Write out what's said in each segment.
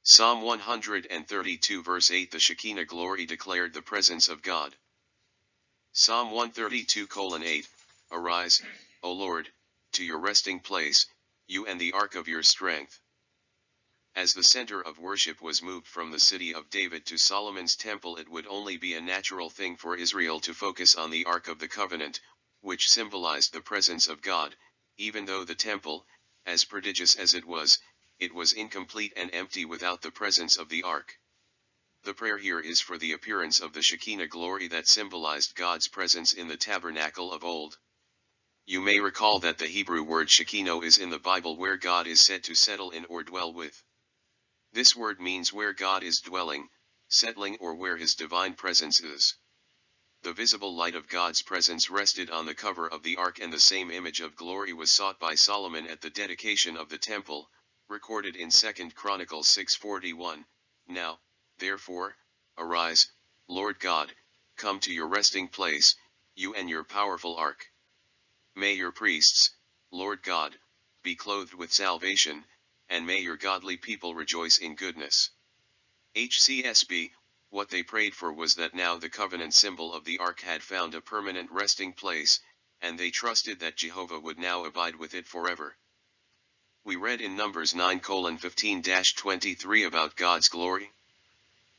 Psalm 132 verse 8. The Shekinah glory declared the presence of God. Psalm 132:8, Arise, O Lord, to your resting place, you and the ark of your strength. As the center of worship was moved from the city of David to Solomon's temple, it would only be a natural thing for Israel to focus on the Ark of the Covenant, which symbolized the presence of God, even though the temple, as prodigious as it was incomplete and empty without the presence of the Ark. The prayer here is for the appearance of the Shekinah glory that symbolized God's presence in the tabernacle of old. You may recall that the Hebrew word Shekinah is in the Bible where God is said to settle in or dwell with. This word means where God is dwelling, settling, or where his divine presence is. The visible light of God's presence rested on the cover of the ark, and the same image of glory was sought by Solomon at the dedication of the temple, recorded in 2 Chronicles 6:41. Now, therefore, arise, Lord God, come to your resting place, you and your powerful ark. May your priests, Lord God, be clothed with salvation, and may your godly people rejoice in goodness. HCSB, what they prayed for was that now the covenant symbol of the ark had found a permanent resting place, and they trusted that Jehovah would now abide with it forever. We read in Numbers 9:15-23 about God's glory.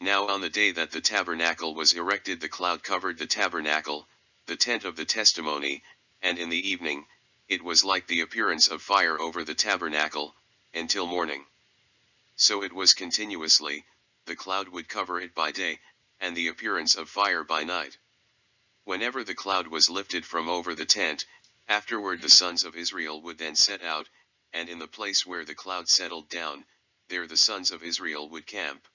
Now on the day that the tabernacle was erected, the cloud covered the tabernacle, the tent of the testimony, and in the evening, it was like the appearance of fire over the tabernacle, until morning. So it was continuously, the cloud would cover it by day, and the appearance of fire by night. Whenever the cloud was lifted from over the tent, afterward the sons of Israel would then set out, and in the place where the cloud settled down, there the sons of Israel would camp.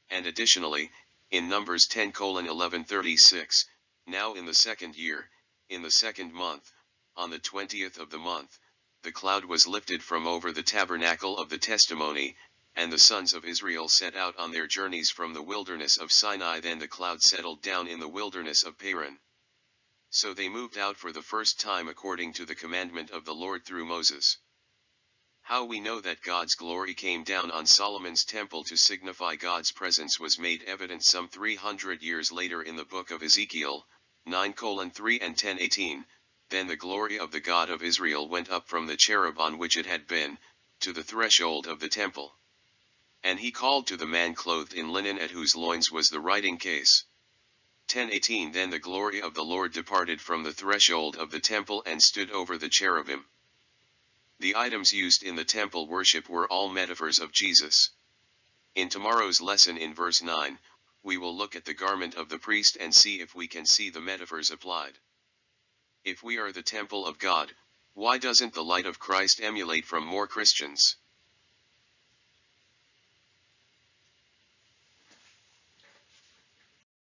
And additionally, in Numbers 10:11-36, now in the second year, in the second month, on the 20th of the month, the cloud was lifted from over the tabernacle of the testimony, and the sons of Israel set out on their journeys from the wilderness of Sinai. Then the cloud settled down in the wilderness of Paran. So they moved out for the first time according to the commandment of the Lord through Moses. How we know that God's glory came down on Solomon's temple to signify God's presence was made evident some 300 years later in the book of Ezekiel, 9:3 and 10:18. Then the glory of the God of Israel went up from the cherub on which it had been, to the threshold of the temple. And he called to the man clothed in linen at whose loins was the writing case. 10:18. Then the glory of the Lord departed from the threshold of the temple and stood over the cherubim. The items used in the temple worship were all metaphors of Jesus. In tomorrow's lesson in verse 9, we will look at the garment of the priest and see if we can see the metaphors applied. If we are the temple of God, why doesn't the light of Christ emulate from more Christians?